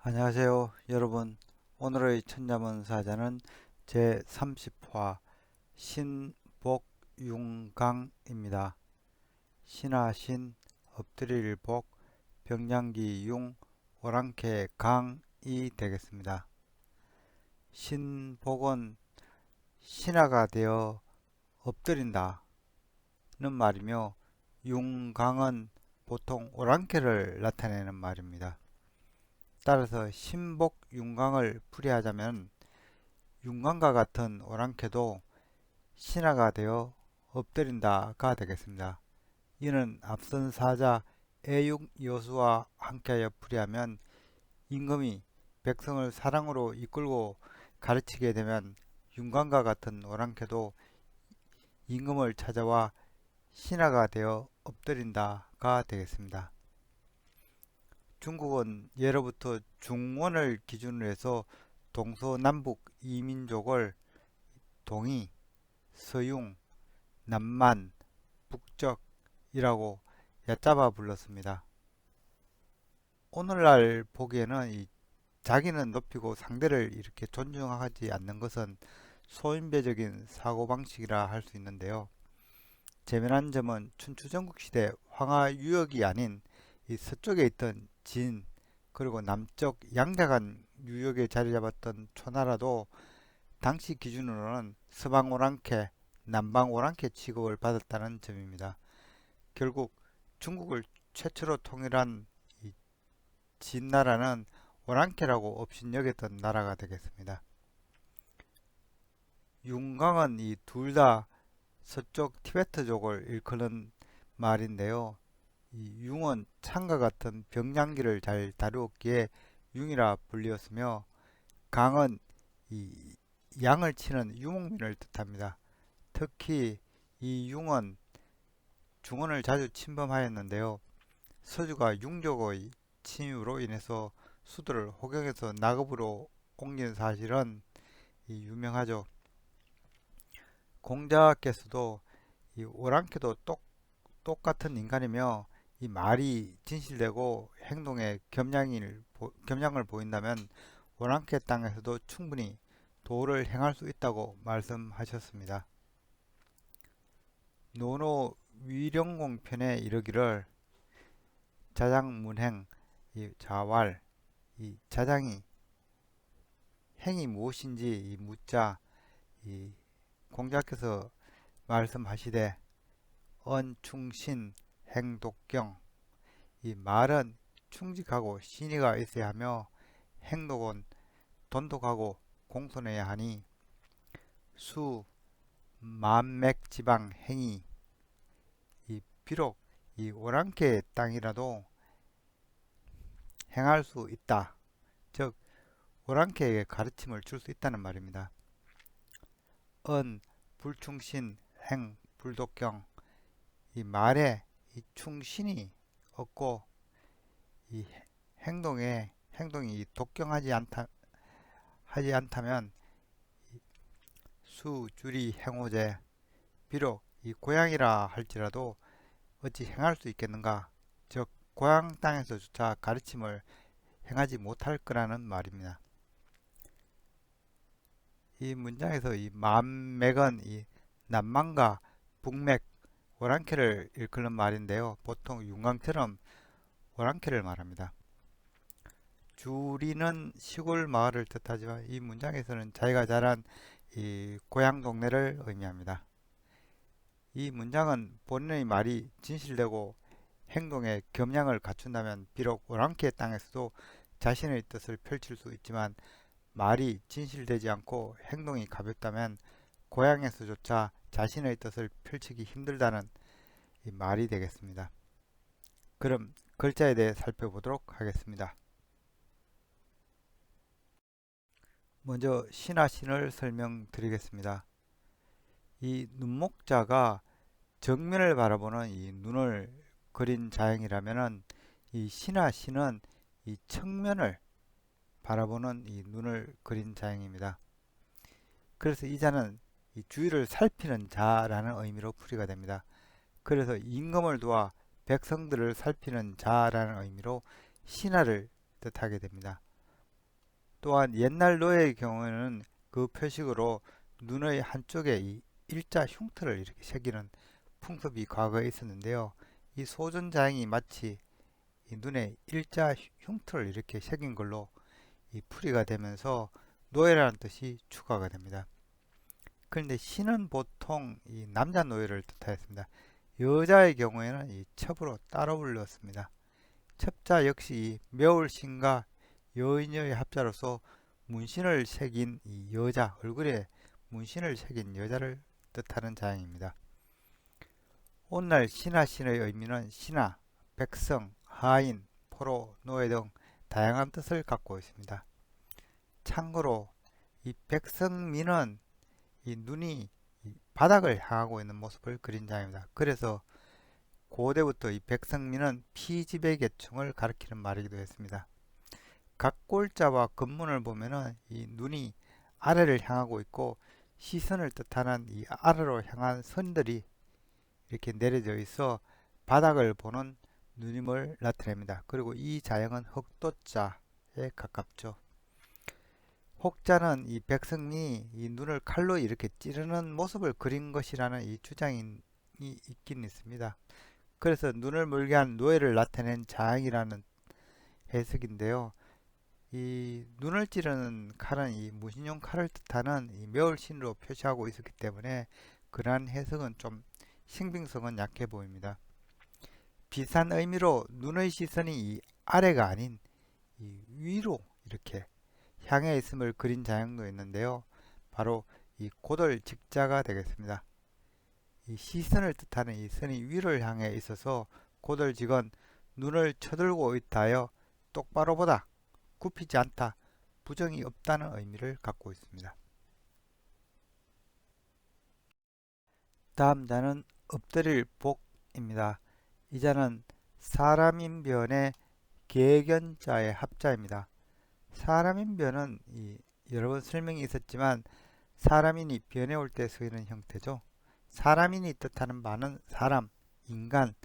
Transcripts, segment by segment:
안녕하세요, 여러분. 오늘의 천자문사자는 제30화 신복융강입니다. 신하신, 엎드릴 복, 병량기 융, 오랑캐 강이 되겠습니다. 신복은 신하가 되어 엎드린다는 말이며, 융강은 보통 오랑캐를 나타내는 말입니다. 따라서 신복 윤광을 풀이하자면 윤광과 같은 오랑캐도 신하가 되어 엎드린다가 되겠습니다. 이는 앞선 사자 애육여수와 함께하여 풀이하면 임금이 백성을 사랑으로 이끌고 가르치게 되면 윤광과 같은 오랑캐도 임금을 찾아와 신하가 되어 엎드린다가 되겠습니다. 중국은 예로부터 중원을 기준으로 해서 동서남북 이민족을 동이, 서융, 남만, 북적이라고 얕잡아 불렀습니다. 오늘날 보기에는 자기는 높이고 상대를 이렇게 존중하지 않는 것은 소인배적인 사고방식이라 할 수 있는데요. 재미난 점은 춘추전국시대 황하 유역이 아닌 이 서쪽에 있던 진, 그리고 남쪽 양자간 유역에 자리 잡았던 초나라도 당시 기준으로는 서방 오랑캐, 남방 오랑캐 취급을 받았다는 점입니다. 결국 중국을 최초로 통일한 이 진나라는 오랑캐라고 업신여겼던 나라가 되겠습니다. 윤광은 이 둘 다 서쪽 티베트족을 일컫는 말인데요. 이 융은 창과 같은 병량기를 잘 다루었기에 융이라 불리었으며, 강은 이 양을 치는 유목민을 뜻합니다. 특히 이 융은 중원을 자주 침범하였는데요. 서주가 융족의 침입으로 인해서 수도를 호경에서 낙읍으로 옮긴 사실은 유명하죠. 공자께서도 이 오랑캐도 똑같은 인간이며 이 말이 진실되고 행동에 겸양을 보인다면 오랑캐 땅에서도 충분히 도를 행할 수 있다고 말씀하셨습니다. 노노 위령공편에 이르기를 자장문행, 이 자왈, 이 자장이 행이 무엇인지 이 묻자 이 공자께서 말씀하시되 언충신 행독경, 이 말은 충직하고 신의가 있어야 하며 행동은 돈독하고 공손해야 하니 수 만맥지방 행위, 이 비록 이 오랑캐 땅이라도 행할 수 있다. 즉 오랑캐에게 가르침을 줄 수 있다는 말입니다. 은 불충신 행 불독경, 이 말에 이 충신이 없고 이 행동이 독경하지 않다면 수주리 행오제, 비록 이 고향이라 할지라도 어찌 행할 수 있겠는가? 즉 고향 땅에서조차 가르침을 행하지 못할 거라는 말입니다. 이 문장에서 이 만맥은 이 남만과 북맥, 오랑캐를 일컫는 말인데요. 보통 윤광처럼 오랑캐를 말합니다. 주리는 시골 마을을 뜻하지만 이 문장에서는 자기가 자란 이 고향 동네를 의미합니다. 이 문장은 본인의 말이 진실되고 행동에 겸양을 갖춘다면 비록 오랑캐 땅에서도 자신의 뜻을 펼칠 수 있지만, 말이 진실되지 않고 행동이 가볍다면 고향에서조차 자신의 뜻을 펼치기 힘들다는 이 말이 되겠습니다. 그럼 글자에 대해 살펴보도록 하겠습니다. 먼저 신하신을 설명드리겠습니다. 이 눈목자가 정면을 바라보는 이 눈을 그린 자형이라면은 이 신하신은 이 측면을 바라보는 이 눈을 그린 자형입니다. 그래서 이 자는 이 주위를 살피는 자라는 의미로 풀이가 됩니다. 그래서 임금을 도와 백성들을 살피는 자라는 의미로 신하를 뜻하게 됩니다. 또한 옛날 노예의 경우에는 그 표식으로 눈의 한쪽에 이 일자 흉터를 이렇게 새기는 풍습이 과거에 있었는데요. 이 소전자행이 마치 이 눈에 일자 흉터를 이렇게 새긴 걸로 이 풀이가 되면서 노예라는 뜻이 추가가 됩니다. 그런데 시는 보통 이 남자 노예를 뜻하였습니다. 여자의 경우에는 이 첩으로 따로 불렸습니다. 첩자 역시 이 매울신과 여인의 합자로서 문신을 새긴 이 여자, 얼굴에 문신을 새긴 여자를 뜻하는 자형입니다. 오늘날 신하신의 의미는 신하, 백성, 하인, 포로, 노예 등 다양한 뜻을 갖고 있습니다. 참고로 이 백성미는 이 눈이 바닥을 향하고 있는 모습을 그린 자입니다. 그래서 고대부터 이 백성미는 피지배 계층을 가리키는 말이기도 했습니다. 각골자와 근문을 보면은 이 눈이 아래를 향하고 있고 시선을 뜻하는 이 아래로 향한 선들이 이렇게 내려져 있어 바닥을 보는 눈임을 나타냅니다. 그리고 이 자형은 흑도자에 가깝죠. 혹자는 이 백성이 이 눈을 칼로 이렇게 찌르는 모습을 그린 것이라는 이 주장이 있긴 있습니다. 그래서 눈을 멀게 한 노예를 나타낸 자형이라는 해석인데요. 이 눈을 찌르는 칼은 이 무신용 칼을 뜻하는 이 매울신으로 표시하고 있었기 때문에 그러한 해석은 좀 신빙성은 약해 보입니다. 비슷한 의미로 눈의 시선이 이 아래가 아닌 이 위로 이렇게 향해 있음을 그린 자형도 있는데요. 바로 이 고돌직자가 되겠습니다. 이 시선을 뜻하는 이 선이 위를 향해 있어서 고돌직은 눈을 쳐들고 있다 하여 똑바로 보다, 굽히지 않다, 부정이 없다는 의미를 갖고 있습니다. 다음 자는 엎드릴 복입니다. 이 자는 사람인 변의 계견자의 합자입니다. 사람인 변은 여러 번 설명이 있었지만 사람인이 변해 올 때 쓰이는 형태죠. 사람인이 뜻하는 바는 사람, 인간,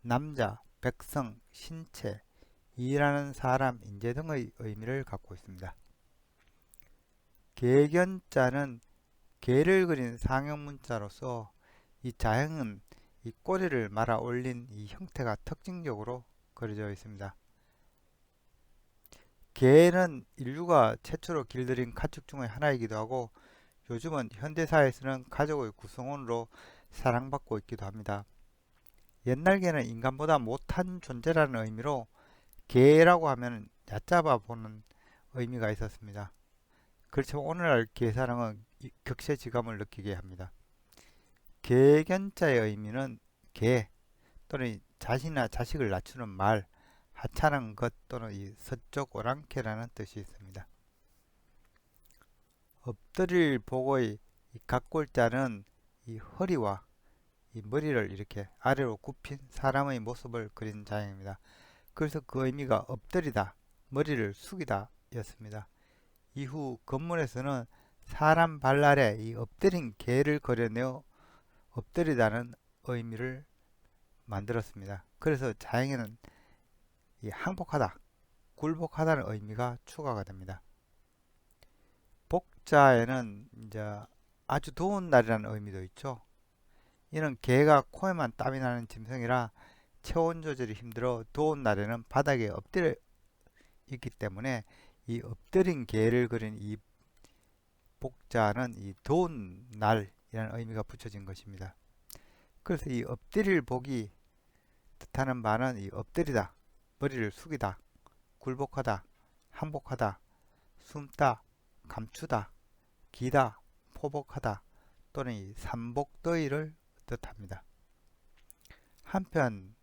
남자, 백성, 신체, 일하는 사람, 인재 등의 의미를 갖고 있습니다. 계견자는 개를 그린 상형문자로서 이 자형은 이 꼬리를 말아 올린 이 형태가 특징적으로 그려져 있습니다. 개는 인류가 최초로 길들인 가축 중의 하나이기도 하고 요즘은 현대사회에서는 가족의 구성원으로 사랑받고 있기도 합니다. 옛날 개는 인간보다 못한 존재라는 의미로 개라고 하면 얕잡아 보는 의미가 있었습니다. 그렇지만 오늘날 개사랑은 격세지감을 느끼게 합니다. 계견자의 의미는 개 또는 자신이나 자식을 낮추는 말, 하찮은 것 또는 이 서쪽 오랑캐라는 뜻이 있습니다. 엎드릴 복의 이 각골자는 이 허리와 이 머리를 이렇게 아래로 굽힌 사람의 모습을 그린 자형입니다. 그래서 그 의미가 엎드리다, 머리를 숙이다 였습니다. 이후 건문에서는 사람 발 아래 이 엎드린 개를 그려내어 엎드리다는 의미를 만들었습니다. 그래서 자형에는 이 항복하다, 굴복하다는 의미가 추가가 됩니다. 복자에는 이제 아주 더운 날이라는 의미도 있죠. 이는 개가 코에만 땀이 나는 짐승이라 체온 조절이 힘들어 더운 날에는 바닥에 엎드려 있기 때문에 이 엎드린 개를 그린 이 복자는 이 더운 날이라는 의미가 붙여진 것입니다. 그래서 이 엎드릴 복이 뜻하는 바는 이 엎드리다, 머리를 숙이다, 굴복하다, 항복하다, 숨다, 감추다, 기다, 포복하다 또는 이 삼복더위를 뜻합니다. 한편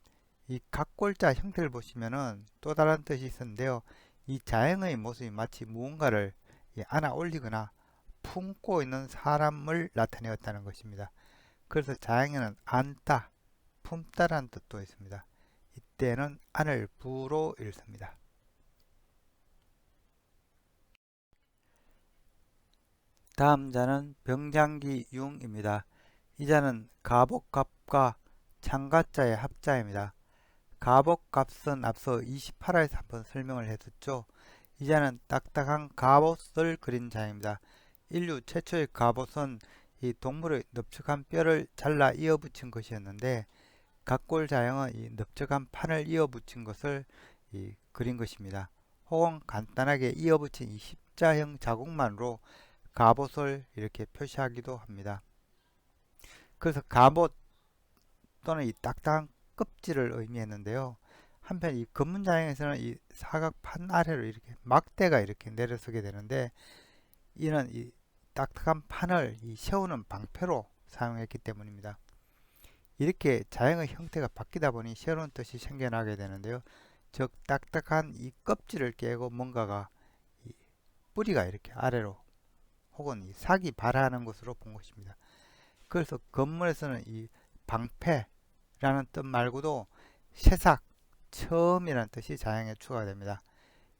이 각골자 형태를 보시면은 또 다른 뜻이 있었는데요. 이 자형의 모습이 마치 무언가를 안아 올리거나 품고 있는 사람을 나타내었다는 것입니다. 그래서 자형에는 안다, 품다라는 뜻도 있습니다. 이때는 안을 부로 읽습니다. 다음 자는 병장기융입니다. 이 자는 가복갑과 창가자의 합자입니다. 가복갑은 앞서 28화에서 한번 설명을 했었죠. 이자는 딱딱한 갑옷을 그린 자형입니다. 인류 최초의 갑옷은 이 동물의 넓적한 뼈를 잘라 이어붙인 것이었는데 각골 자형은 이 넓적한 판을 이어붙인 것을 그린 것입니다. 혹은 간단하게 이어붙인 이 십자형 자국만으로 갑옷을 이렇게 표시하기도 합니다. 그래서 갑옷 또는 이 딱딱한 껍질을 의미했는데요. 한편 이 검문자형에서는 이 사각판 아래로 이렇게 막대가 이렇게 내려서게 되는데 이는 이 딱딱한 판을 세우는 방패로 사용했기 때문입니다. 이렇게 자형의 형태가 바뀌다 보니 새로운 뜻이 생겨나게 되는데요. 즉 딱딱한 이 껍질을 깨고 뭔가가 이 뿌리가 이렇게 아래로 혹은 이 삭이 발하는 것으로 본 것입니다. 그래서 건물에서는 이 방패라는 뜻 말고도 새싹, 처음이라는 뜻이 자형에 추가됩니다.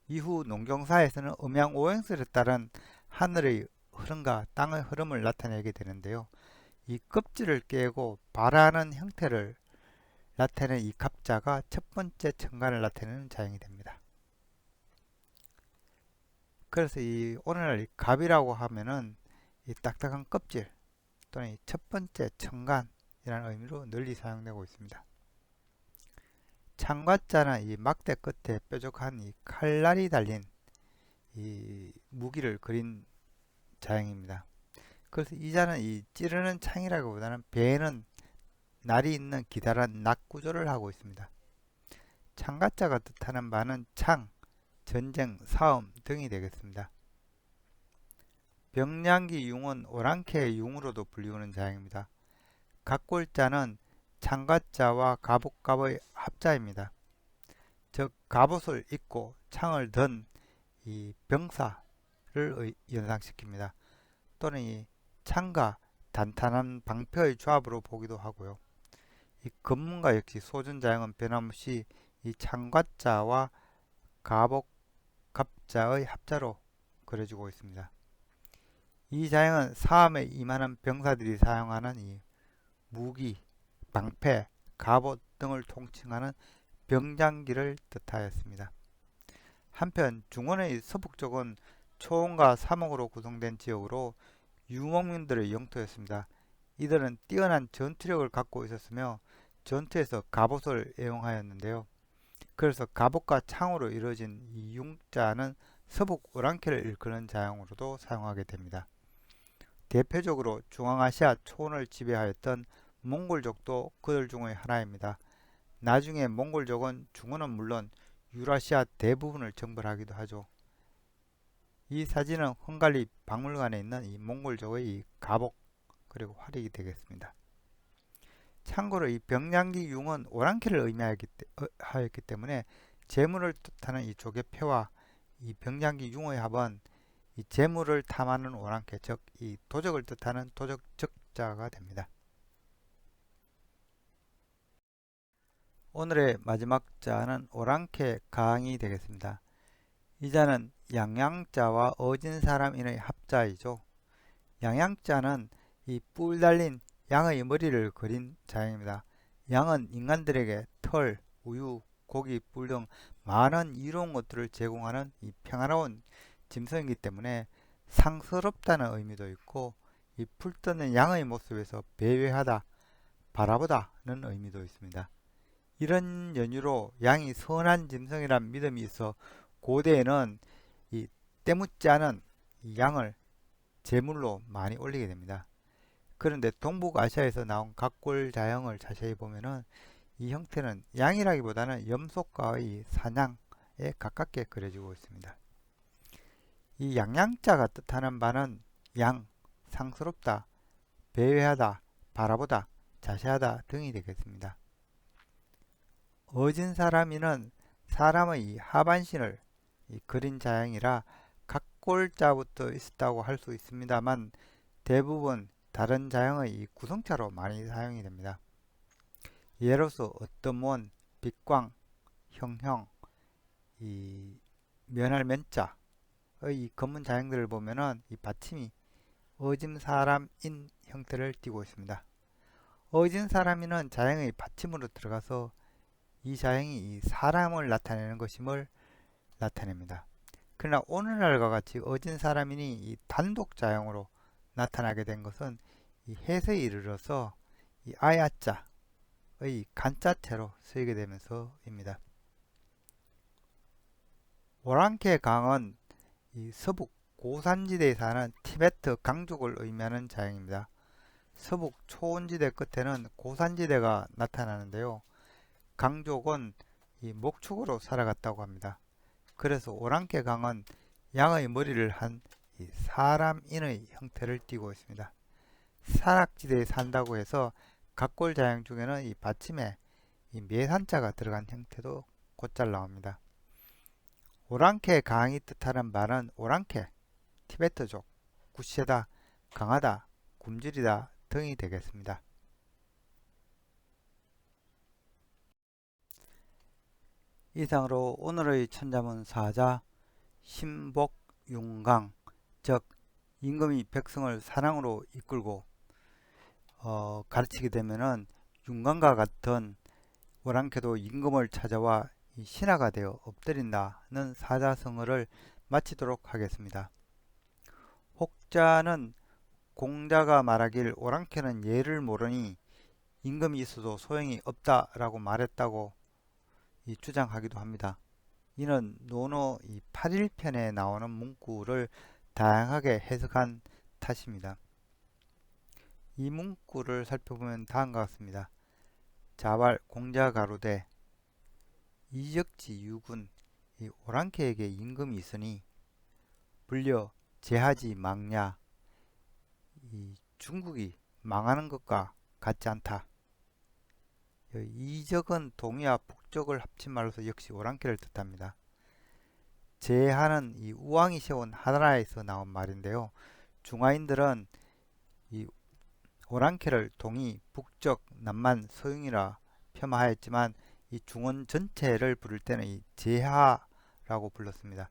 이후 농경사에서는 음양오행설에 따른 하늘의 흐름과 땅의 흐름을 나타내게 되는데요. 이 껍질을 깨고 발하는 형태를 나타내는 이 갑자가 첫 번째 천간을 나타내는 자형이 됩니다. 그래서 이 오늘날 이 갑이라고 하면은 이 딱딱한 껍질 또는 이 첫 번째 천간이라는 의미로 널리 사용되고 있습니다. 창과자는 이 막대 끝에 뾰족한 이 칼날이 달린 이 무기를 그린 자형입니다. 그래서 이 자는 이 찌르는 창이라기보다는 배에는 날이 있는 기다란 낙 구조를 하고 있습니다. 창가자가 뜻하는 바는 창, 전쟁, 싸움 등이 되겠습니다. 병량기 융은 오랑캐의 융으로도 불리우는 자형입니다. 각골자는 창가자와 갑옷갑의 합자입니다. 즉 갑옷을 입고 창을 든 이 병사를 연상시킵니다. 또는 이 창과 단단한 방패의 조합으로 보기도 하고요. 이 검문과 역시 소전자형은 변함없이 이 창과자와 갑옷갑자의 합자로 그려지고 있습니다. 이 자형은 싸움에 임하는 병사들이 사용하는 이 무기, 방패, 갑옷 등을 통칭하는 병장기를 뜻하였습니다. 한편 중원의 서북쪽은 초원과 사목으로 구성된 지역으로 유목민들의 영토였습니다. 이들은 뛰어난 전투력을 갖고 있었으며 전투에서 갑옷을 애용하였는데요. 그래서 갑옷과 창으로 이루어진 이 융자는 서북 오랑캐를 일컫는 자형으로도 사용하게 됩니다. 대표적으로 중앙아시아 초원을 지배하였던 몽골족도 그들 중의 하나입니다. 나중에 몽골족은 중원은 물론 유라시아 대부분을 정벌하기도 하죠. 이 사진은 헝갈리 박물관에 있는 이 몽골족의 이 갑옷 그리고 활약이 되겠습니다. 참고로 이 병량기 융은 오랑캐를 의미하였기 때문에 재물을 뜻하는 이 조개표와 이 병량기 융의 합은 이 재물을 탐하는 오랑캐, 즉 이 도적을 뜻하는 도적적자가 됩니다. 오늘의 마지막 자는 오랑캐 강이 되겠습니다. 이 자는 양양자와 어진사람인의 합자이죠. 양양자는 이 뿔 달린 양의 머리를 그린 자형입니다. 양은 인간들에게 털, 우유, 고기, 뿔 등 많은 이로운 것들을 제공하는 이 평화로운 짐승이기 때문에 상스럽다는 의미도 있고 이 풀 뜯는 양의 모습에서 배회하다, 바라보다는 의미도 있습니다. 이런 연유로 양이 선한 짐승이란 믿음이 있어 고대에는 이 때묻지 않은 이 양을 제물로 많이 올리게 됩니다. 그런데 동북아시아에서 나온 각골 자형을 자세히 보면은 이 형태는 양이라기보다는 염소과의 사냥에 가깝게 그려지고 있습니다. 이 양양자가 뜻하는 바는 양, 상스럽다, 배회하다, 바라보다, 자세하다 등이 되겠습니다. 어진사람이는 사람의 하반신을 그린 자형이라 각골자부터 있었다고 할 수 있습니다만 대부분 다른 자형의 구성차로 많이 사용이 됩니다. 예로서 어떤 빛광, 형형, 면할 면자의 이 검은 자형들을 보면은 이 받침이 어짐사람인 형태를 띠고 있습니다. 어진사람이는 자형의 받침으로 들어가서 이 자형이 이 사람을 나타내는 것임을 나타냅니다. 그러나 오늘날과 같이 어진 사람이니 이 단독 자형으로 나타나게 된 것은 이 해서에 이르러서 이 아야자의 간자체로 쓰이게 되면서입니다. 오랑캐 강은 이 서북 고산지대에 사는 티베트 강족을 의미하는 자형입니다. 서북 초원지대 끝에는 고산지대가 나타나는데요. 강족은 이 목축으로 살아갔다고 합니다. 그래서 오랑캐 강은 양의 머리를 한 이 사람인의 형태를 띠고 있습니다. 산악지대에 산다고 해서 각골 자형 중에는 이 받침에 이 매산자가 들어간 형태도 곧잘 나옵니다. 오랑캐 강이 뜻하는 바는 오랑캐, 티베트족, 굳세다, 강하다, 굶주리다 등이 되겠습니다. 이상으로 오늘의 천자문 사자 신복융강, 즉 임금이 백성을 사랑으로 이끌고 가르치게 되면은 윤곽과 같은 오랑캐도 임금을 찾아와 신하가 되어 엎드린다는 사자성어를 마치도록 하겠습니다. 혹자는 공자가 말하길 오랑캐는 예를 모르니 임금이 있어도 소용이 없다라고 말했다고 주장하기도 합니다. 이는 논어 8일편에 나오는 문구를 다양하게 해석한 탓입니다. 이 문구를 살펴보면 다음과 같습니다. 자왈 공자 가로되 이적지 유군 이 오랑캐에게 임금이 있으니 불려 제하지 망냐 이 중국이 망하는 것과 같지 않다. 이적은 동이와 북적을 합친 말로서 역시 오랑캐를 뜻합니다. 제하는 이 우왕이 세운 하나라에서 나온 말인데요. 중화인들은 이 오랑캐를 동이, 북적, 남만, 서용이라 폄하하였지만 이 중원 전체를 부를 때는 이 제하라고 불렀습니다.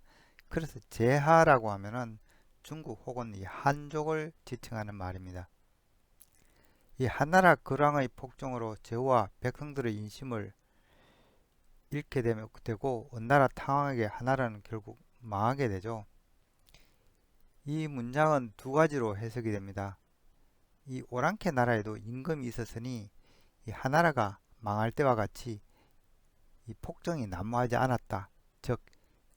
그래서 제하라고 하면은 중국 혹은 이 한족을 지칭하는 말입니다. 이 한나라 거랑의 폭정으로 제후와 백성들의 인심을 잃게 되고 원나라 탕왕에게 한나라는 결국 망하게 되죠. 이 문장은 두 가지로 해석이 됩니다. 이 오랑캐 나라에도 임금이 있었으니 이 한나라가 망할 때와 같이 이 폭정이 난무하지 않았다. 즉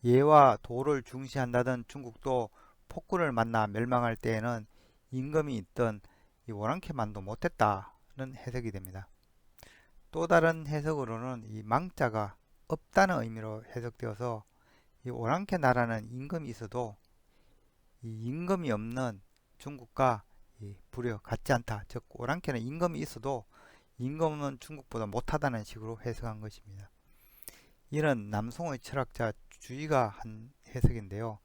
예와 도를 중시한다던 중국도 폭군을 만나 멸망할 때에는 임금이 있던 이 오랑캐만도 못했다는 해석이 됩니다. 또 다른 해석으로는 이 망자가 없다는 의미로 해석되어서 이 오랑캐 나라는 임금이 있어도 이 임금이 없는 중국과 불여 같지 않다. 즉 오랑캐는 임금이 있어도 임금은 중국보다 못하다는 식으로 해석한 것입니다. 이는 남송의 철학자 주의가 한 해석인데요.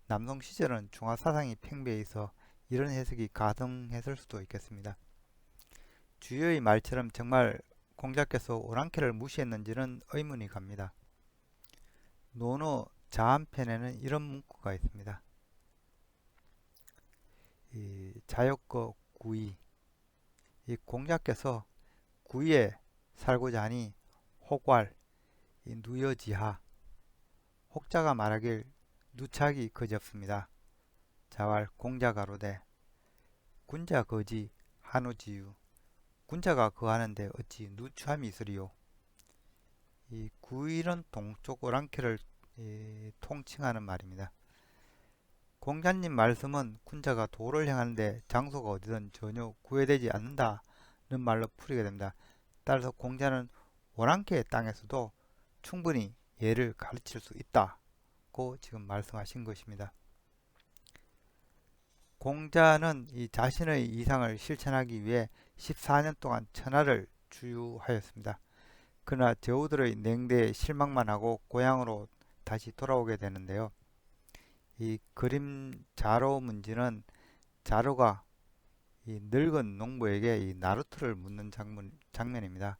남송 시절은 중화사상이 팽배해 있어 이런 해석이 가능했을 수도 있겠습니다. 주의의 말처럼 정말 공자께서 오랑캐를 무시했는지는 의문이 갑니다. 논어 자한편에는 이런 문구가 있습니다. 자역거 구이 이 공자께서 구이에 살고자 하니 혹왈 누여지하 혹자가 말하길 누착이 그지없습니다. 자왈 공자 가로되 군자 거지 한우지유 군자가 거하는데 어찌 누추함이 있으리요. 이 구일은 동쪽 오랑캐를 통칭하는 말입니다. 공자님 말씀은 군자가 도를 행하는데 장소가 어디든 전혀 구애되지 않는다는 말로 풀이게 됩니다. 따라서 공자는 오랑캐의 땅에서도 충분히 예를 가르칠 수 있다고 지금 말씀하신 것입니다. 공자는 이 자신의 이상을 실천하기 위해 14년 동안 천하를 주유하였습니다. 그러나 제후들의 냉대에 실망만 하고 고향으로 다시 돌아오게 되는데요. 이 그림 자로 문지는 자로가 이 늙은 농부에게 이 나루토를 묻는 장면입니다.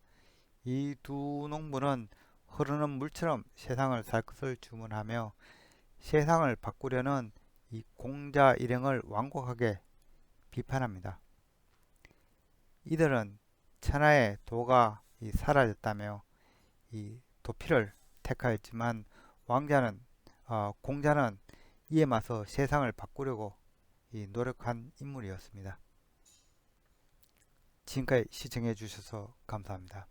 이 두 농부는 흐르는 물처럼 세상을 살 것을 주문하며 세상을 바꾸려는 이 공자 일행을 완곡하게 비판합니다. 이들은 천하의 도가 사라졌다며 이 도피를 택하였지만 공자는 이에 맞서 세상을 바꾸려고 노력한 인물이었습니다. 지금까지 시청해 주셔서 감사합니다.